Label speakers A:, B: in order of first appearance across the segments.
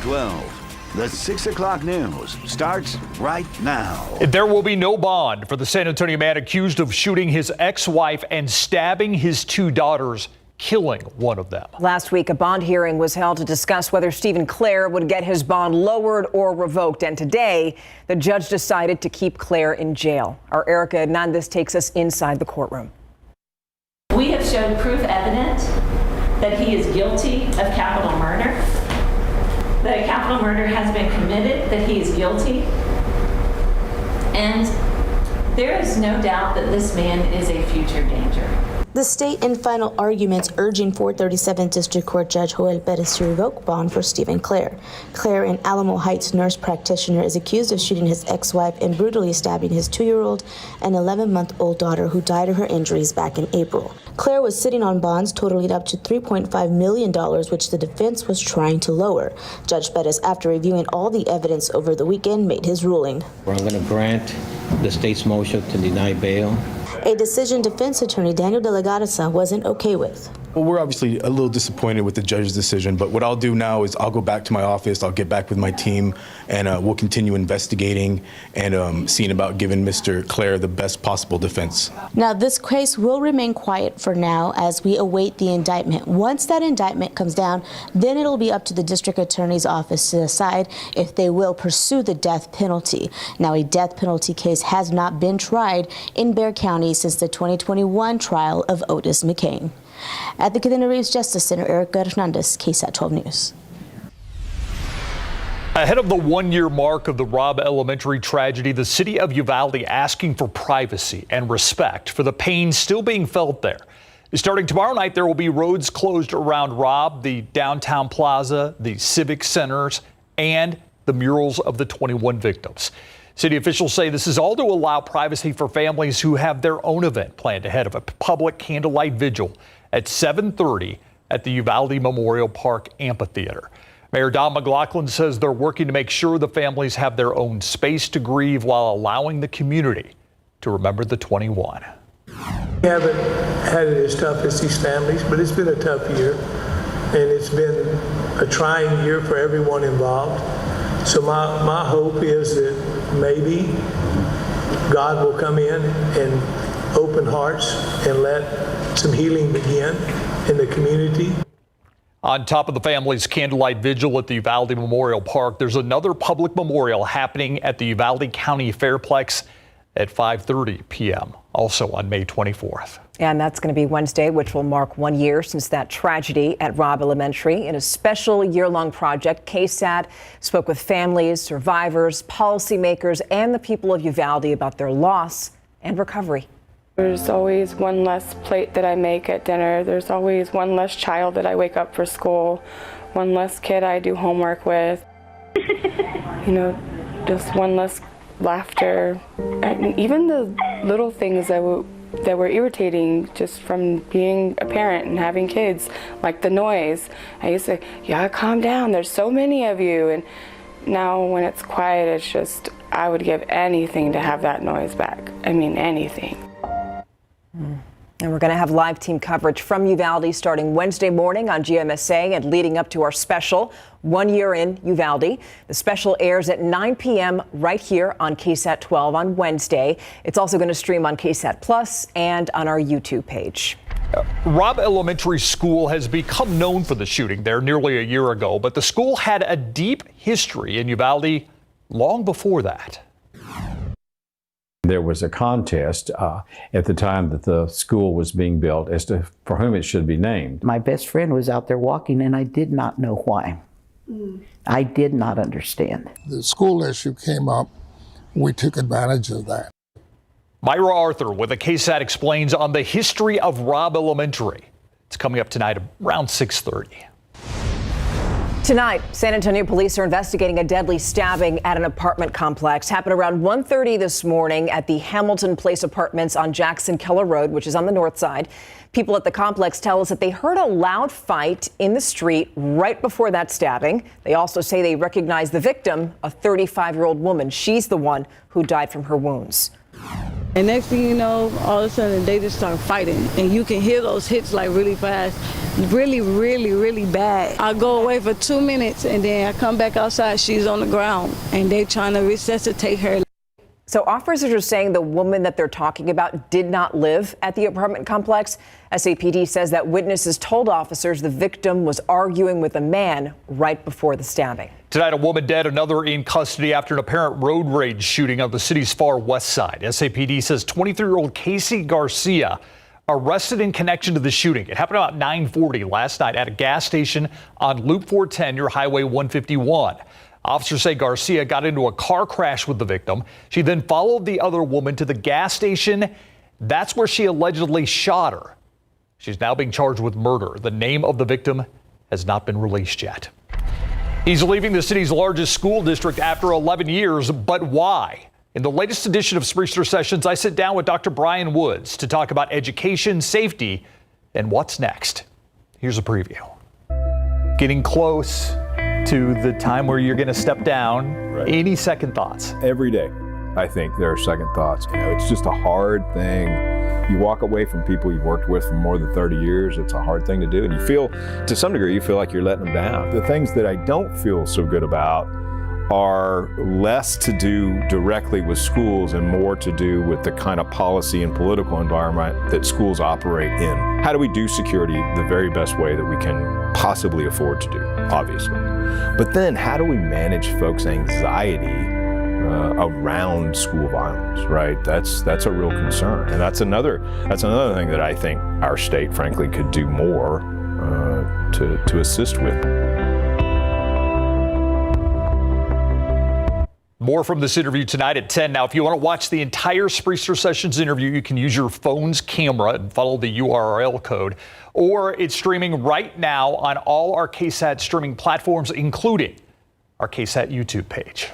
A: 12. The 6 o'clock news starts right now.
B: There will be no bond for the San Antonio man accused of shooting his ex-wife and stabbing his two daughters, killing one of them.
C: Last week, a bond hearing was held to discuss whether Stephen Clare would get his bond lowered or revoked. And today, the judge decided to keep Clare in jail. Our Erica Hernandez takes us inside the courtroom.
D: We have shown proof evident that he is guilty of capital murder, that a capital murder has been committed, that he is guilty. And there is no doubt that this man is a future danger.
E: The state in final arguments urging 437 District Court Judge Joel Perez to revoke bond for Stephen Clare. Clare, an Alamo Heights nurse practitioner, is accused of shooting his ex-wife and brutally stabbing his 2-year-old and 11-month-old daughter, who died of her injuries back in April. Clare was sitting on bonds totaling up to $3.5 million, which the defense was trying to lower. Judge Perez, after reviewing all the evidence over the weekend, made his ruling.
F: I'm going to grant the state's motion to deny bail.
E: A decision defense attorney Daniel De La Garza wasn't okay with.
G: Well, we're obviously a little disappointed with the judge's decision, but what I'll do now is I'll go back to my office, I'll get back with my team, and we'll continue investigating and seeing about giving Mr. Clare the best possible defense.
E: Now, this case will remain quiet for now as we await the indictment. Once that indictment comes down, then it'll be up to the district attorney's office to decide if they will pursue the death penalty. Now, a death penalty case has not been tried in Bexar County since the 2021 trial of Otis McCain. At the Cadena Reeves Justice Center, Erica Hernandez, KSAT 12 News.
B: Ahead of the one-year mark of the Robb Elementary tragedy, the city of Uvalde asking for privacy and respect for the pain still being felt there. Starting tomorrow night, there will be roads closed around Robb, the downtown plaza, the civic centers, and the murals of the 21 victims. City officials say this is all to allow privacy for families who have their own event planned ahead of a public candlelight vigil at 7:30 at the Uvalde Memorial Park Amphitheater. Mayor Don McLaughlin says they're working to make sure the families have their own space to grieve while allowing the community to remember the 21.
H: We haven't had it as tough as these families, but it's been a tough year, and it's been a trying year for everyone involved. So my hope is that maybe God will come in and open hearts and let some healing begin in the community.
B: On top of the family's candlelight vigil at the Uvalde Memorial Park, there's another public memorial happening at the Uvalde County Fairplex at 5:30 p.m., also on May 24th.
C: And that's going to be Wednesday, which will mark 1 year since that tragedy at Robb Elementary. In a special year-long project, KSAT spoke with families, survivors, policymakers, and the people of Uvalde about their loss and recovery.
I: There's always one less plate that I make at dinner. There's always one less child that I wake up for school, one less kid I do homework with. Just one less laughter. And even the little things that were irritating just from being a parent and having kids, like the noise. I used to say, yeah, calm down, there's so many of you. And now when it's quiet, it's just, I would give anything to have that noise back. I mean, anything.
C: And we're going to have live team coverage from Uvalde starting Wednesday morning on GMSA and leading up to our special 1 year in Uvalde. The special airs at 9 p.m. right here on KSAT 12 on Wednesday. It's also going to stream on KSAT Plus and on our YouTube page.
B: Robb Elementary School has become known for the shooting there nearly a year ago, but the school had a deep history in Uvalde long before that.
J: There was a contest at the time that the school was being built as to for whom it should be named.
K: My best friend was out there walking, and I did not know why. I did not understand.
L: The school issue came up. We took advantage of that.
B: Myra Arthur with a KSAT Explains on the history of Robb Elementary. It's coming up tonight around 6:30.
C: Tonight, San Antonio police are investigating a deadly stabbing at an apartment complex. Happened around 1:30 this morning at the Hamilton Place Apartments on Jackson Keller Road, which is on the north side. People at the complex tell us that they heard a loud fight in the street right before that stabbing. They also say they recognize the victim, a 35-year-old woman. She's the one who died from her wounds.
M: And next thing you know, all of a sudden they just start fighting. And you can hear those hits like really fast, really, really, really bad. I go away for 2 minutes and then I come back outside, she's on the ground and they trying to resuscitate her.
C: So officers are saying the woman that they're talking about did not live at the apartment complex. SAPD says that witnesses told officers the victim was arguing with a man right before the stabbing.
B: Tonight, a woman dead, another in custody after an apparent road rage shooting on the city's far west side. SAPD says 23-year-old Casey Garcia arrested in connection to the shooting. It happened about 9:40 last night at a gas station on Loop 410 near Highway 151. Officers say Garcia got into a car crash with the victim. She then followed the other woman to the gas station. That's where she allegedly shot her. She's now being charged with murder. The name of the victim has not been released yet. He's leaving the city's largest school district after 11 years, but why? In the latest edition of Spriester Sessions, I sit down with Dr. Brian Woods to talk about education, safety, and what's next. Here's a preview. Getting close to the time where you're going to step down. Right. Any second thoughts?
N: Every day, I think there are second thoughts. You know, it's just a hard thing. You walk away from people you've worked with for more than 30 years. It's a hard thing to do. And you feel, to some degree, you feel like you're letting them down. The things that I don't feel so good about are less to do directly with schools and more to do with the kind of policy and political environment that schools operate in. How do we do security the very best way that we can possibly afford to do, obviously? But then how do we manage folks' anxiety around school violence, right? That's a real concern. And that's another thing that I think our state, frankly, could do more to assist with.
B: More from this interview tonight at 10. Now, if you want to watch the entire Spriester Sessions interview, you can use your phone's camera and follow the URL code. Or it's streaming right now on all our KSAT streaming platforms, including our KSAT YouTube page.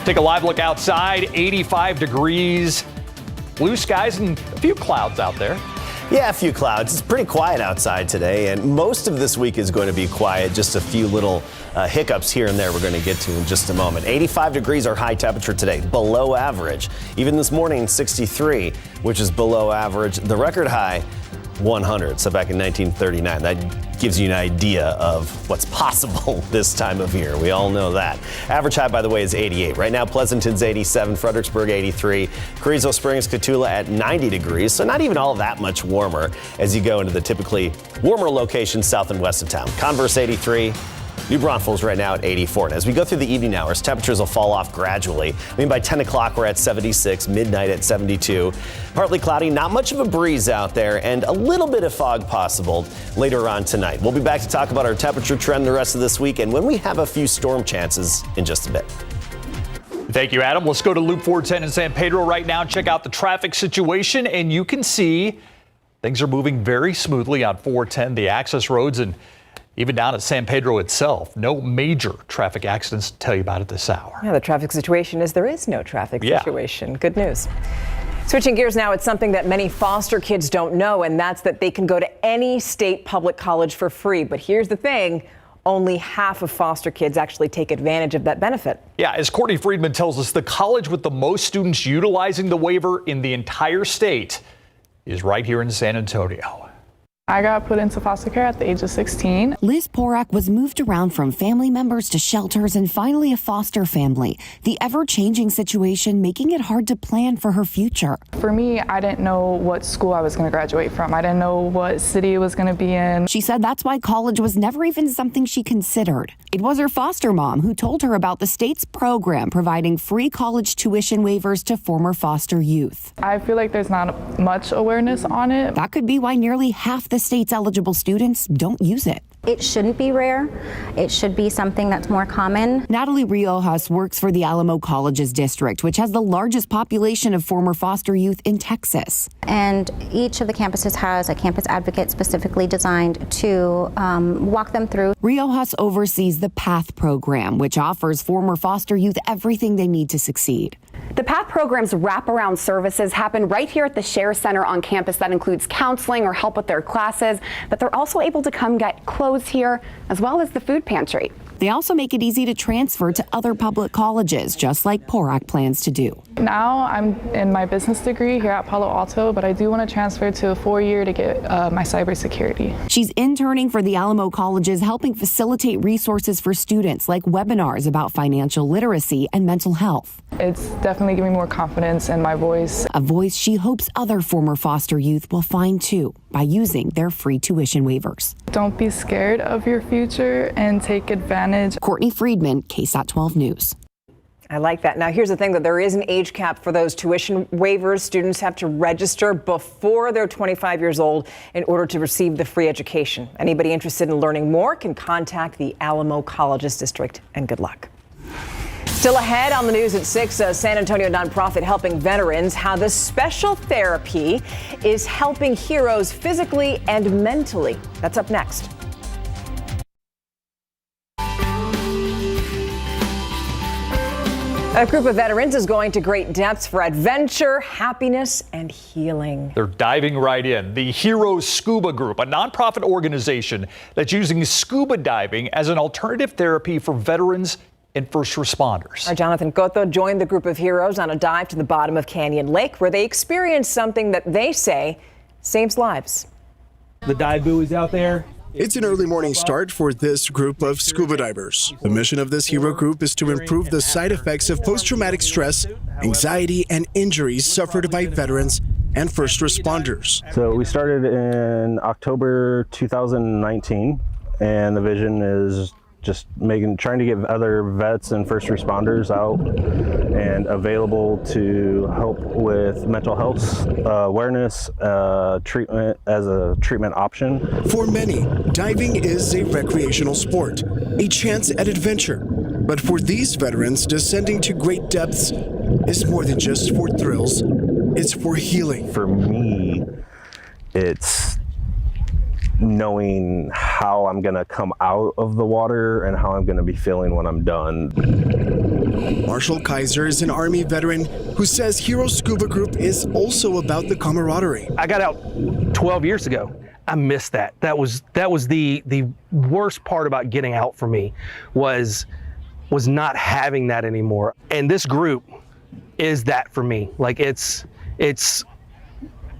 B: Take a live look outside, 85 degrees, blue skies and a few clouds out there.
O: Yeah, a few clouds. It's pretty quiet outside today, and most of this week is going to be quiet. Just a few little hiccups here and there we're going to get to in just a moment. 85 degrees our high temperature today, below average. Even this morning, 63, which is below average. The record high, 100. So back in 1939, that gives you an idea of what's possible this time of year. We all know that. Average high, by the way, is 88. Right now, Pleasanton's 87, Fredericksburg 83, Carrizo Springs, Cotulla at 90 degrees. So not even all that much warmer as you go into the typically warmer locations south and west of town. Converse 83. New Braunfels right now at 84. And as we go through the evening hours, temperatures will fall off gradually. I mean, by 10 o'clock, we're at 76, midnight at 72. Partly cloudy, not much of a breeze out there, and a little bit of fog possible later on tonight. We'll be back to talk about our temperature trend the rest of this week and when we have a few storm chances in just a bit.
B: Thank you, Adam. Let's go to Loop 410 in San Pedro right now. Check out the traffic situation, and you can see things are moving very smoothly on 410, the access roads, and even down at San Pedro itself. No major traffic accidents to tell you about at this hour.
C: Yeah, the traffic situation is there is no traffic situation. Good news. Switching gears now, it's something that many foster kids don't know, and that's that they can go to any state public college for free. But here's the thing. Only half of foster kids actually take advantage of that benefit.
B: Yeah, as Courtney Friedman tells us, the college with the most students utilizing the waiver in the entire state is right here in San Antonio.
P: I got put into foster care at the age of 16.
Q: Liz Porak was moved around from family members to shelters and finally a foster family. The ever-changing situation making it hard to plan for her future.
P: For me, I didn't know what school I was going to graduate from. I didn't know what city it was going to be in.
Q: She said that's why college was never even something she considered. It was her foster mom who told her about the state's program providing free college tuition waivers to former foster youth.
P: I feel like there's not much awareness on it.
Q: That could be why nearly half the state's eligible students don't use it.
R: It shouldn't be rare. It should be something that's more common.
Q: Natalie Riojas works for the Alamo Colleges District, which has the largest population of former foster youth in Texas.
R: And each of the campuses has a campus advocate specifically designed to walk them through.
Q: Riojas oversees the PATH program, which offers former foster youth everything they need to succeed.
S: The PATH program's wraparound services happen right here at the Share Center on campus. That includes counseling or help with their classes, but they're also able to come get clothes here, as well as the food pantry.
Q: They also make it easy to transfer to other public colleges, just like Porak plans to do.
P: Now I'm in my business degree here at Palo Alto, but I do want to transfer to a 4-year to get my cybersecurity.
Q: She's interning for the Alamo colleges, helping facilitate resources for students like webinars about financial literacy and mental health.
P: It's definitely giving me more confidence in my voice.
Q: A voice she hopes other former foster youth will find too by using their free tuition waivers.
P: Don't be scared of your future and take advantage.
Q: Courtney Friedman, KSAT 12 News.
C: I like that. Now, here's the thing, that there is an age cap for those tuition waivers. Students have to register before they're 25 years old in order to receive the free education. Anybody interested in learning more can contact the Alamo Colleges District, and good luck. Still ahead on the news at 6, a San Antonio nonprofit helping veterans, how this special therapy is helping heroes physically and mentally. That's up next. A group of veterans is going to great depths for adventure, happiness, and healing.
B: They're diving right in. The Heroes Scuba Group, a nonprofit organization that's using scuba diving as an alternative therapy for veterans and first responders.
C: Our Jonathan Cotto joined the group of heroes on a dive to the bottom of Canyon Lake, where they experienced something that they say saves lives.
T: The dive buoys out there.
U: It's an early morning start for this group of scuba divers. The mission of this hero group is to improve the side effects of post-traumatic stress, anxiety, and injuries suffered by veterans and first responders.
V: So we started in October 2019, and the vision is just trying to get other vets and first responders out and available to help with mental health awareness, treatment as a treatment option.
U: For many, diving is a recreational sport, a chance at adventure. But for these veterans, descending to great depths is more than just for thrills, it's for healing.
V: For me, it's knowing how I'm gonna come out of the water and how I'm gonna be feeling when I'm done.
U: Marshall Kaiser is an Army veteran who says Hero Scuba Group is also about the camaraderie.
T: I got out 12 years ago. I missed that. That was the worst part about getting out for me was not having that anymore. And this group is that for me. Like it's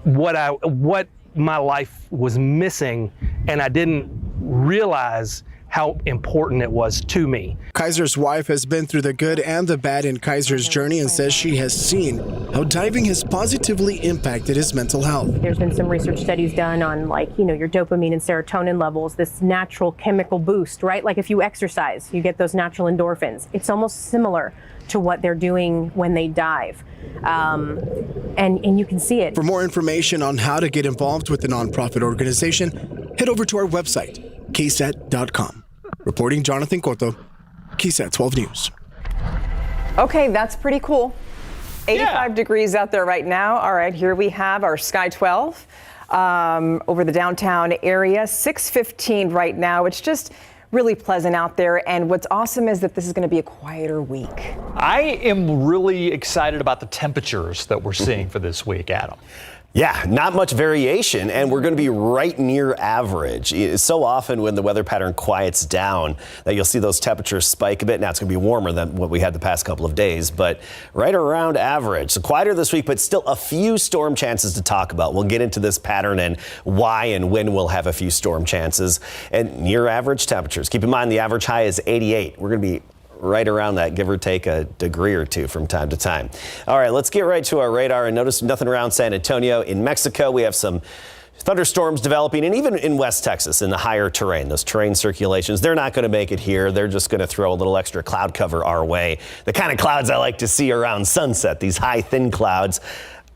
T: what my life was missing, and I didn't realize how important it was to me.
U: Kaiser's wife has been through the good and the bad in Kaiser's journey and says she has seen how diving has positively impacted his mental health.
W: There's been some research studies done on your dopamine and serotonin levels, this natural chemical boost, right? Like if you exercise, you get those natural endorphins. It's almost similar to what they're doing when they dive. And you can see it.
U: For more information on how to get involved with the nonprofit organization, head over to our website, KSAT.com. Reporting Jonathan Cotto, KSAT 12 News.
C: Okay, that's pretty cool. 85 degrees out there right now. All right, here we have our Sky 12 over the downtown area. 6:15 right now. It's just really pleasant out there, and what's awesome is that this is going to be a quieter week.
B: I am really excited about the temperatures that we're seeing for this week, Adam.
O: Yeah, not much variation, and we're going to be right near average. It's so often when the weather pattern quiets down that you'll see those temperatures spike a bit. Now it's going to be warmer than what we had the past couple of days, but right around average. So quieter this week, but still a few storm chances to talk about. We'll get into this pattern and why and when we'll have a few storm chances and near average temperatures. Keep in mind the average high is 88. We're going to be right around that, give or take a degree or two from time to time. All right, let's get right to our radar and notice nothing around San Antonio. In Mexico, we have some thunderstorms developing, and even in West Texas in the higher terrain, those terrain circulations, they're not going to make it here. They're just going to throw a little extra cloud cover our way. The kind of clouds I like to see around sunset, these high, thin clouds.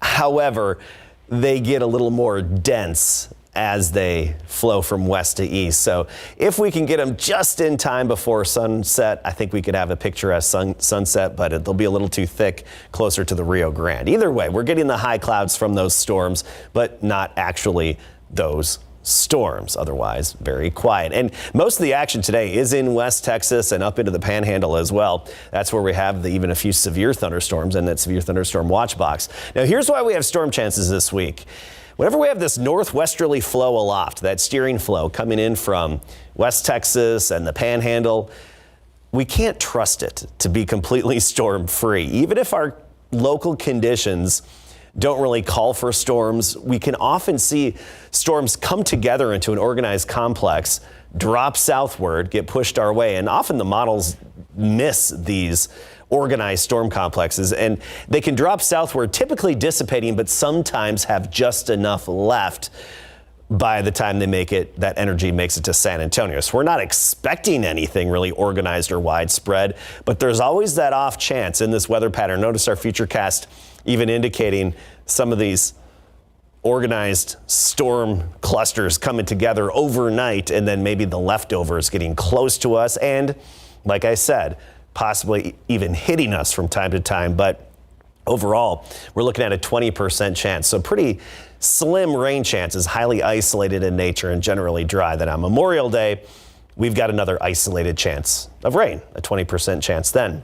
O: However, they get a little more dense as they flow from west to east. So if we can get them just in time before sunset, I think we could have a picturesque sunset, but they'll be a little too thick closer to the Rio Grande. Either way, we're getting the high clouds from those storms, but not actually those storms. Otherwise, very quiet. And most of the action today is in West Texas and up into the Panhandle as well. That's where we have even a few severe thunderstorms and that severe thunderstorm watch box. Now, here's why we have storm chances this week. Whenever we have this northwesterly flow aloft, that steering flow coming in from West Texas and the Panhandle, we can't trust it to be completely storm-free. Even if our local conditions don't really call for storms, we can often see storms come together into an organized complex, drop southward, get pushed our way, and often the models miss these organized storm complexes, and they can drop southward, typically dissipating, but sometimes have just enough left by the time that energy makes it to San Antonio. So we're not expecting anything really organized or widespread, but there's always that off chance in this weather pattern. Notice our futurecast even indicating some of these organized storm clusters coming together overnight, and then maybe the leftovers getting close to us, and like I said, possibly even hitting us from time to time. But overall, we're looking at a 20% chance. So pretty slim rain chances, highly isolated in nature and generally dry. Then on Memorial Day, we've got another isolated chance of rain, a 20% chance then.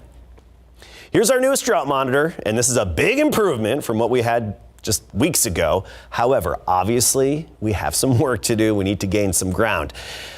O: Here's our newest drought monitor, and this is a big improvement from what we had just weeks ago. However, obviously, we have some work to do. We need to gain some ground.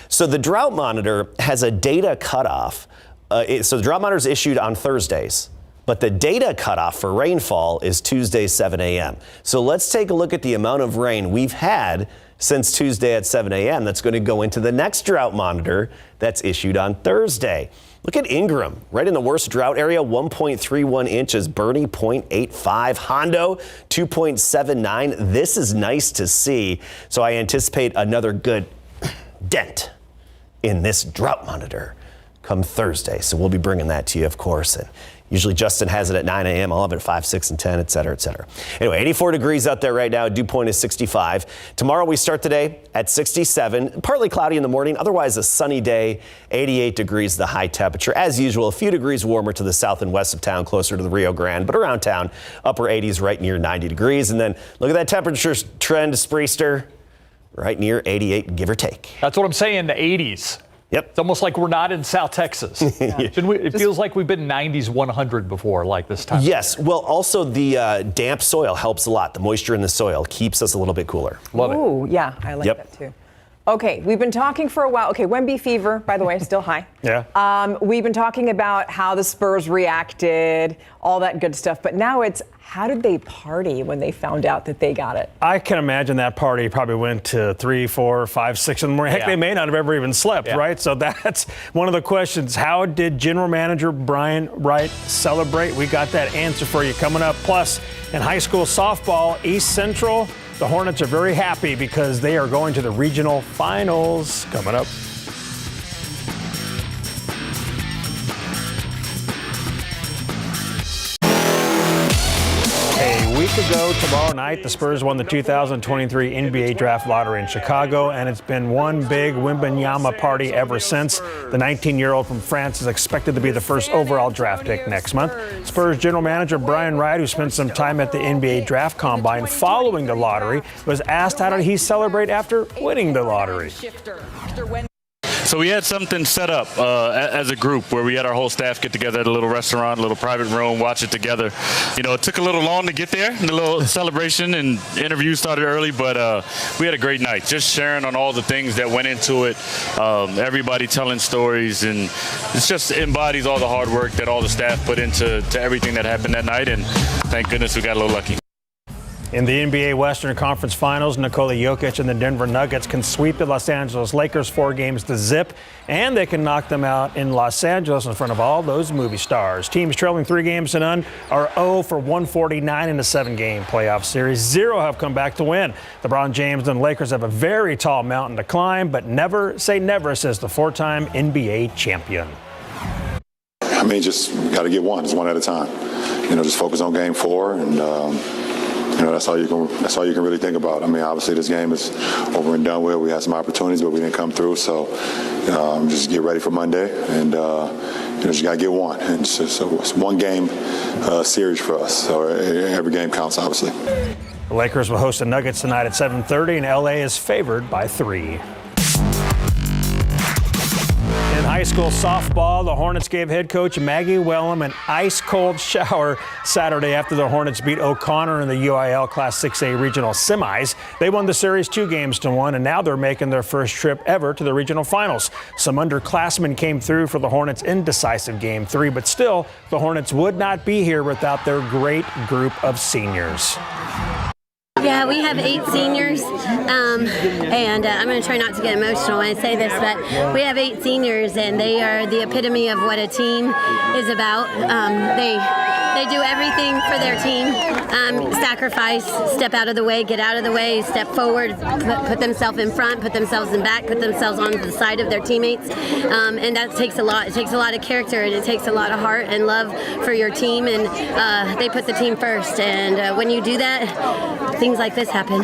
O: So the drought monitor has a data cutoff. So the drought monitor is issued on Thursdays, but the data cutoff for rainfall is Tuesday, 7 a.m. So let's take a look at the amount of rain we've had since Tuesday at 7 a.m. That's going to go into the next drought monitor that's issued on Thursday. Look at Ingram, right in the worst drought area, 1.31 inches, Bernie 0.85, Hondo 2.79. This is nice to see. So I anticipate another good dent in this drought monitor come Thursday. So we'll be bringing that to you, of course. And usually Justin has it at 9 a.m. I'll have it at 5, 6, and 10, et cetera, et cetera. Anyway, 84 degrees out there right now. Dew point is 65. Tomorrow we start today at 67. Partly cloudy in the morning. Otherwise a sunny day. 88 degrees the high temperature. As usual, a few degrees warmer to the south and west of town, closer to the Rio Grande. But around town, upper 80s, right near 90 degrees. And then look at that temperature trend, Spreester. Right near 88, give or take.
B: That's what I'm saying, the 80s.
O: Yep.
B: It's almost like we're not in South Texas. It feels like we've been 90s 100 before, like this time.
O: Yes. Well, also the damp soil helps a lot. The moisture in the soil keeps us a little bit cooler.
B: Love it.
C: Ooh, yeah, I like that too. Okay, we've been talking for a while. Okay, Wemby fever, by the way, still high.
J: Yeah.
C: We've been talking about how the Spurs reacted, all that good stuff. But now it's how did they party when they found out that they got it?
A: I can imagine that party probably went to 3, 4, 5, 6 in the morning. Heck, they may not have ever even slept, right? So that's one of the questions. How did General Manager Brian Wright celebrate? We got that answer for you coming up. Plus, in high school softball, East Central, the Hornets are very happy because they are going to the regional finals coming up. A week ago tomorrow night, the Spurs won the 2023 NBA Draft Lottery in Chicago, and it's been one big Wembanyama party ever since. The 19-year-old from France is expected to be the first overall draft pick next month. Spurs general manager Brian Wright, who spent some time at the NBA Draft Combine following the lottery, was asked how did he celebrate after winning the lottery.
D: So we had something set up as a group where we had our whole staff get together at a little restaurant, a little private room, watch it together. You know, it took a little long to get there. The little celebration and interviews started early, but we had a great night. Just sharing on all the things that went into it. Everybody telling stories, and it just embodies all the hard work that all the staff put into everything that happened that night. And thank goodness we got a little lucky.
A: In the NBA Western Conference Finals, Nikola Jokic and the Denver Nuggets can sweep the Los Angeles Lakers 4-0, and they can knock them out in Los Angeles in front of all those movie stars. Teams trailing 3-0 are 0 for 149 in the 7-game playoff series. 0 have come back to win. LeBron James and the Lakers have a very tall mountain to climb, but never say never, says the 4-time NBA champion.
F: I mean, just got to get one. It's one at a time. You know, just focus on game 4 and. You know, that's all you can really think about. I mean, obviously this game is over and done with. We had some opportunities, but we didn't come through. So just get ready for Monday, and you know, just got to get one. And so it's one game series for us. So every game counts, obviously.
A: The Lakers will host the Nuggets tonight at 7:30, and LA is favored by 3. In high high school softball, the Hornets gave head coach Maggie Wellham an ice-cold shower Saturday after the Hornets beat O'Connor in the UIL Class 6A regional semis. They won the series 2-1, and now they're making their first trip ever to the regional finals. Some underclassmen came through for the Hornets' indecisive Game 3, but still, the Hornets would not be here without their great group of seniors.
E: Yeah, we have 8 seniors, and I'm going to try not to get emotional when I say this, but we have 8 seniors, and they are the epitome of what a team is about. They do everything for their team, sacrifice, step out of the way, get out of the way, step forward, put themselves in front, put themselves in back, put themselves on the side of their teammates, and that takes a lot. It takes a lot of character, and it takes a lot of heart and love for your team, and they put the team first, and when you do that, things like this happen.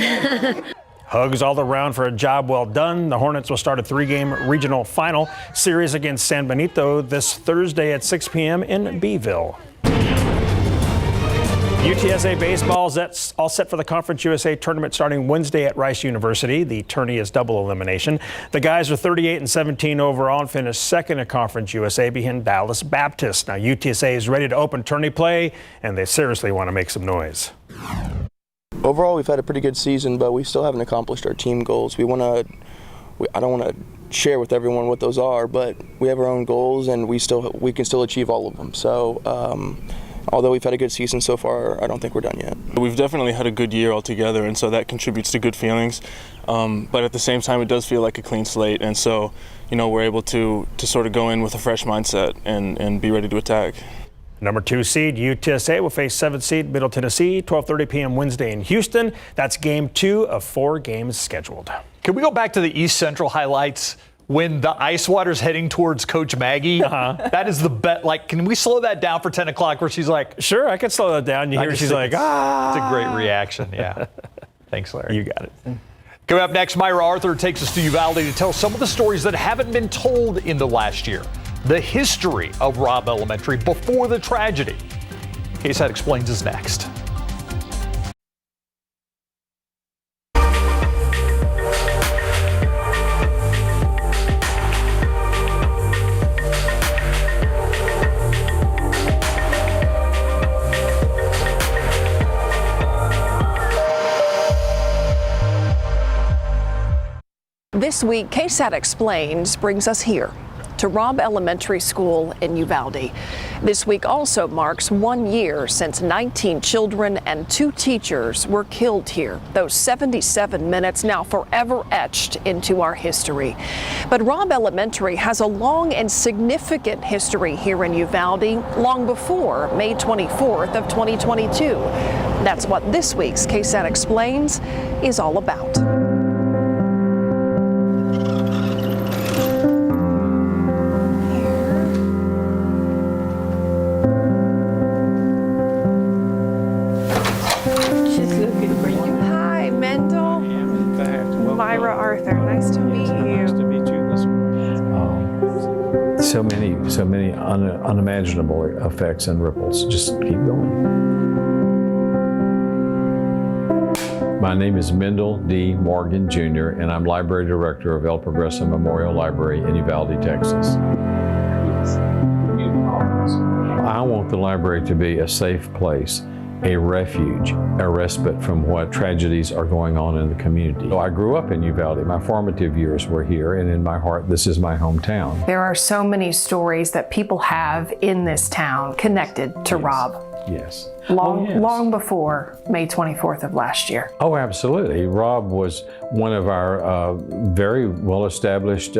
A: Hugs all around for a job well done. The Hornets will start a 3-game regional final series against San Benito this Thursday at 6 p.m. in Beeville. UTSA baseball is all set for the Conference USA tournament starting Wednesday at Rice University. The tourney is double elimination. The guys are 38-17 overall and finished second at Conference USA behind Dallas Baptist. Now UTSA is ready to open tourney play, and they seriously want to make some noise.
G: Overall, we've had a pretty good season, but we still haven't accomplished our team goals. I don't want to share with everyone what those are, but we have our own goals, and we can still achieve all of them. So, although we've had a good season so far, I don't think we're done yet.
H: We've definitely had a good year altogether, and so that contributes to good feelings. But at the same time, it does feel like a clean slate, and so we're able to sort of go in with a fresh mindset and be ready to attack.
A: Number 2 seed UTSA will face 7th seed Middle Tennessee, 12:30 p.m. Wednesday in Houston. That's Game 2 of 4 games scheduled.
B: Can we go back to the East Central highlights when the ice water's heading towards Coach Maggie? That is the bet. Like, can we slow that down for 10 o'clock where she's like,
A: sure, I can slow that down. You hear she's like, ah.
B: It's a great reaction. Yeah. Thanks, Larry.
A: You got it.
B: Coming up next, Myra Arthur takes us to Uvalde to tell some of the stories that haven't been told in the last year. The history of Robb Elementary before the tragedy. KSAT Explains is next.
X: This week, KSAT Explains brings us here to Robb Elementary School in Uvalde. This week also marks 1 year since 19 children and 2 teachers were killed here. Those 77 minutes now forever etched into our history. But Robb Elementary has a long and significant history here in Uvalde, long before May 24th of 2022. That's what this week's KSAT Explains is all about.
J: So many unimaginable effects and ripples. Just keep going. My name is Mendel D. Morgan Jr., and I'm Library Director of El Progreso Memorial Library in Uvalde, Texas. I want the library to be a safe place, a refuge, a respite from what tragedies are going on in the community. So I grew up in Uvalde. My formative years were here, and in my heart, this is my hometown.
W: There are so many stories that people have in this town connected to Robb.
J: Yes.
W: Long before May 24th of last year.
J: Oh, absolutely. Robb was one of our very well-established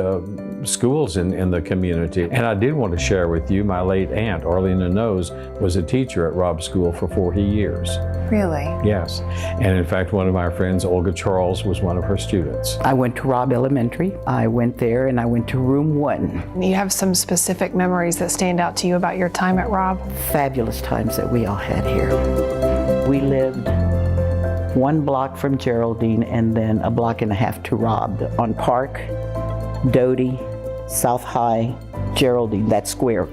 J: schools in the community. And I did want to share with you, my late aunt, Arlena Nose, was a teacher at Robb School for 40 years.
W: Really?
J: Yes. And in fact, one of my friends, Olga Charles, was one of her students.
K: I went to Robb Elementary. I went there and I went to room 1.
W: You have some specific memories that stand out to you about your time at Robb?
K: Fabulous times that we all had here. We lived 1 block from Geraldine and then a block and a half to Robb. On Park, Doty, South High, Geraldine, that square.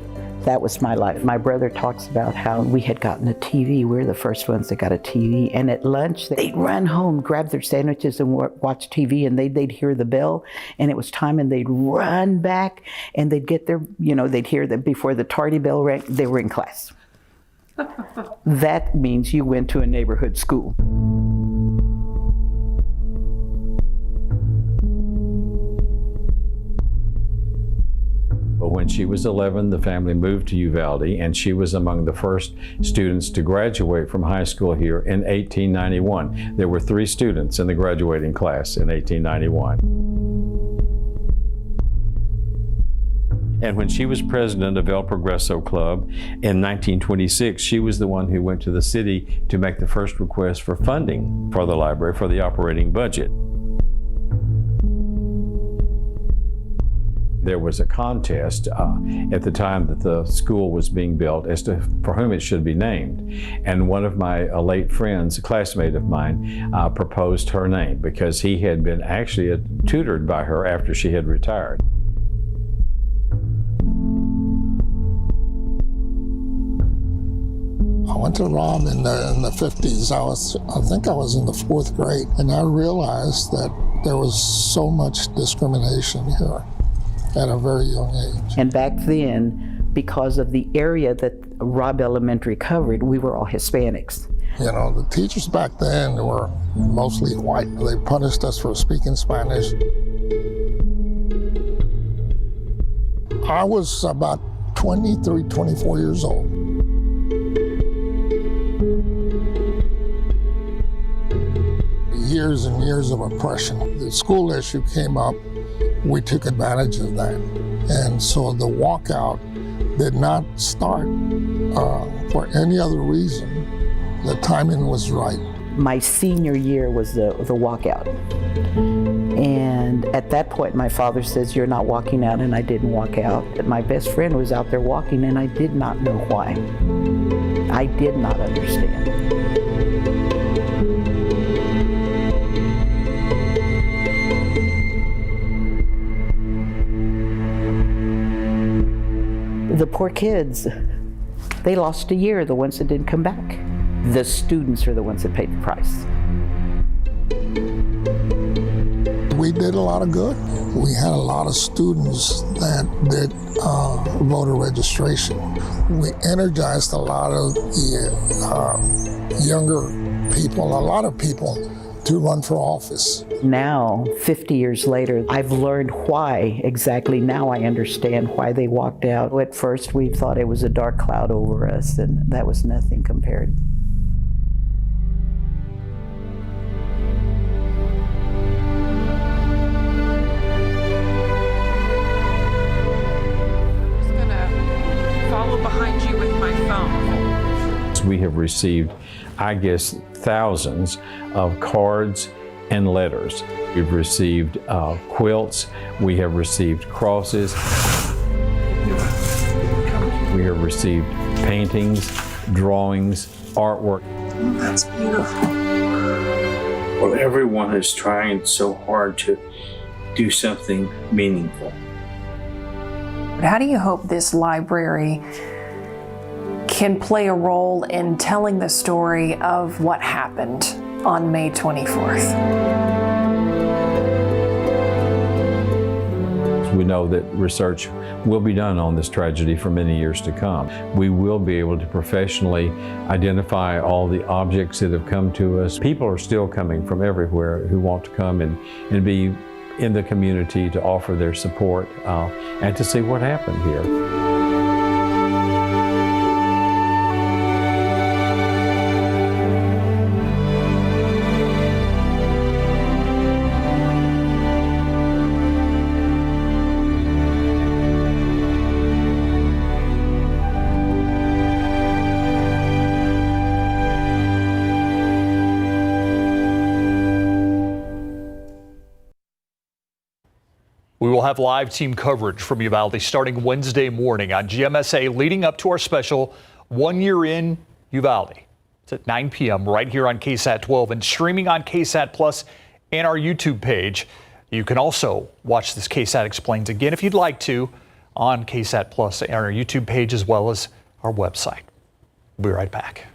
K: That was my life. My brother talks about how we had gotten a TV. We were the first ones that got a TV. And at lunch, they'd run home, grab their sandwiches and watch TV, and they'd hear the bell, and it was time, and they'd run back, and they'd get their, they'd hear that before the tardy bell rang, they were in class. That means you went to a neighborhood school.
J: But when she was 11, the family moved to Uvalde, and she was among the first students to graduate from high school here in 1891. There were 3 students in the graduating class in 1891. And when she was president of El Progreso Club in 1926, she was the one who went to the city to make the first request for funding for the library for the operating budget. There was a contest at the time that the school was being built as to for whom it should be named. And one of my late friends, a classmate of mine, proposed her name because he had been actually tutored by her after she had retired.
I: I went to Robb in the 50s. I think I was in the 4th grade, and I realized that there was so much discrimination here at a very young age.
K: And back then, because of the area that Robb Elementary covered, we were all Hispanics.
I: The teachers back then were mostly white. They punished us for speaking Spanish. I was about 23, 24 years old. Years and years of oppression. The school issue came up. We took advantage of that. And so the walkout did not start for any other reason. The timing was right.
K: My senior year was the walkout. And at that point, my father says, "You're not walking out," and I didn't walk out. But my best friend was out there walking, and I did not know why. I did not understand. The poor kids, they lost a year, the ones that didn't come back. The students are the ones that paid the price.
I: We did a lot of good. We had a lot of students that did voter registration. We energized a lot of the younger people, a lot of people, to run for office.
K: Now, 50 years later, I've learned why exactly. Now I understand why they walked out. At first, we thought it was a dark cloud over us, and that was nothing compared.
X: I'm just gonna follow behind you with my phone.
J: We have received, I guess, thousands of cards and letters. We've received quilts. We have received crosses. We have received paintings, drawings, artwork.
L: That's beautiful. Well, everyone is trying so hard to do something meaningful.
X: How do you hope this library can play a role in telling the story of what happened on May 24th?
J: We know that research will be done on this tragedy for many years to come. We will be able to professionally identify all the objects that have come to us. People are still coming from everywhere who want to come and be in the community to offer their support and to see what happened here.
B: We will have live team coverage from Uvalde starting Wednesday morning on GMSA leading up to our special 1 Year in Uvalde. It's at 9 p.m. right here on KSAT 12 and streaming on KSAT Plus and our YouTube page. You can also watch this KSAT Explains again if you'd like to on KSAT Plus and our YouTube page as well as our website. We'll be right back.